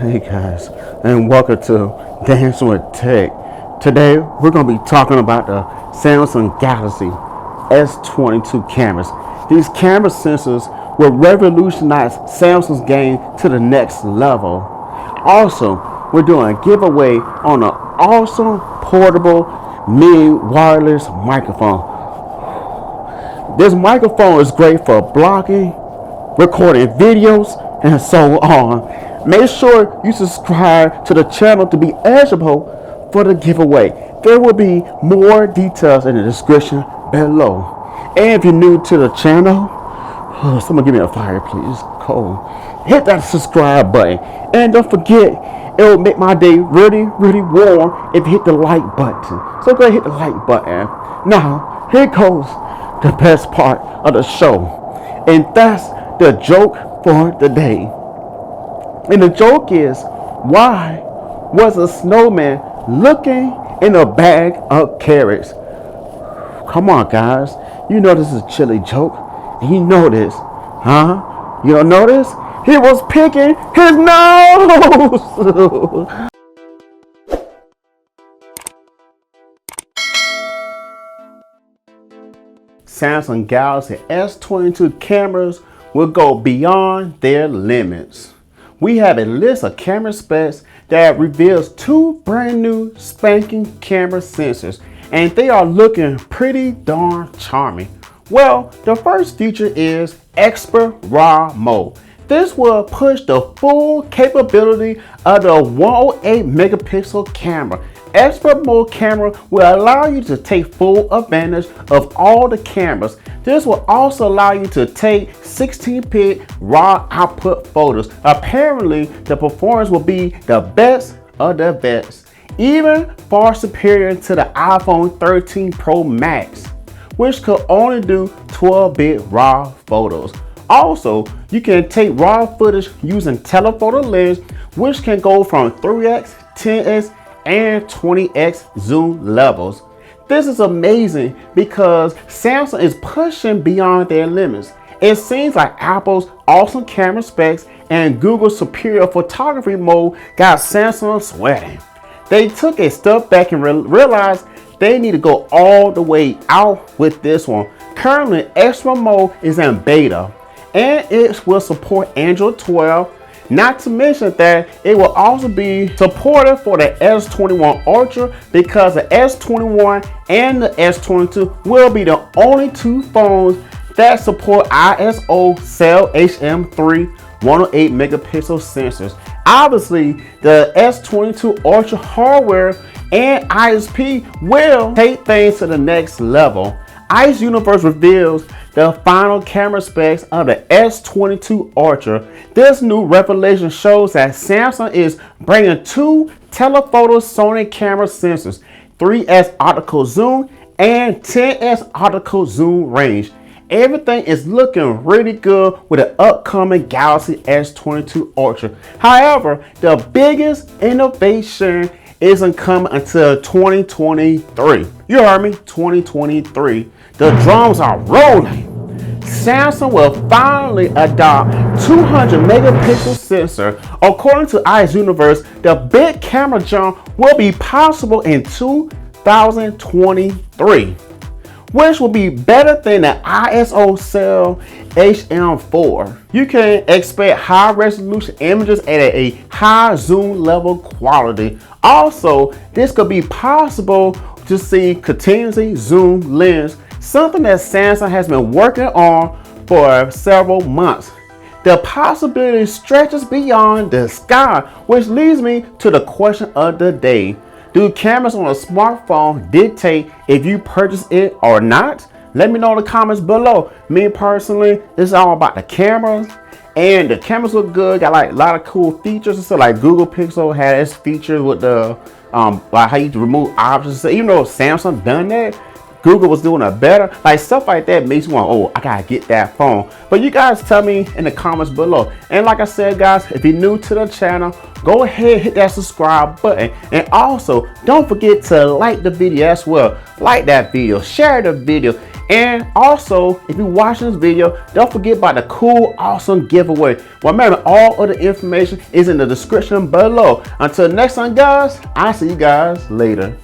Hey guys, and welcome to Dancing with Tech. Today we're going to be talking about the Samsung Galaxy S22 cameras. These camera sensors will revolutionize Samsung's game to the next level. Also, we're doing a giveaway on an awesome portable mini wireless microphone. This microphone is great for blogging, recording videos, and so on. Make sure you subscribe to the channel to be eligible for the giveaway. There will be more details in the description below. And if you're new to the channel, someone give me a fire please. Cold. Hit that subscribe button. And don't forget, it will make my day really warm if you hit the like button. So go ahead and hit the like button. Now, here goes the best part of the show. And that's the joke for the day. And the joke is, why was a snowman looking in a bag of carrots? Come on, guys. You know this is a chilly joke. And you know this. Huh? You don't know this? He was picking his nose! Samsung Galaxy S22 cameras will go beyond their limits. We have a list of camera specs that reveals two brand new spanking camera sensors, and they are looking pretty darn charming. Well, the first feature is Expert RAW mode. This will push the full capability of the 108 megapixel camera. Expert mode camera will allow you to take full advantage of all the cameras. This will also allow you to take 16-bit raw output photos. Apparently, the performance will be the best of the best, even far superior to the iPhone 13 Pro Max, which could only do 12-bit raw photos. Also, you can take raw footage using telephoto lens, which can go from 3x, 10x, and 20x zoom levels. This is amazing because Samsung is pushing beyond their limits. It seems like Apple's awesome camera specs and Google's superior photography mode got Samsung sweating. They took a step back and realized they need to go all the way out with this one. Currently, Extra mode is in beta and it will support Android 12. Not to mention that it will also be supported for the S21 Ultra, because the S21 and the S22 will be the only two phones that support ISO cell HM3 108 megapixel sensors. Obviously, the S22 Ultra hardware and ISP will take things to the next level. Ice Universe reveals the final camera specs of the S22 Ultra. This new revelation shows that Samsung is bringing two telephoto Sony camera sensors, 3x optical zoom and 10x optical zoom range. Everything is looking really good with the upcoming Galaxy S22 Ultra. However, the biggest innovation isn't coming until 2023. You heard me, 2023. The drums are rolling. Samsung will finally adopt 200 megapixel sensor. According to Ice Universe, the big camera jump will be possible in 2023, which will be better than the ISO cell HM4. You can expect high resolution images at a high zoom level quality. Also, this could be possible to see continuously zoom lens, something that Samsung has been working on for several months. The possibility stretches beyond the sky, which leads me to the question of the day. Do cameras on a smartphone dictate if you purchase it or not? Let me know in the comments below. Me personally, it's all about the cameras, and the cameras look good. Got like a lot of cool features and stuff. Like Google Pixel had its features with the like how you remove objects. So even though Samsung done that, Google was doing it better. Like stuff like that makes me want, oh, I gotta get that phone. But you guys tell me in the comments below. And like I said, guys, if you're new to the channel, go ahead, hit that subscribe button. And also, don't forget to like the video as well. Like that video, share the video. And also, if you're watching this video, don't forget about the cool, awesome giveaway. Well, remember, all of the information is in the description below. Until next time, guys, I'll see you guys later.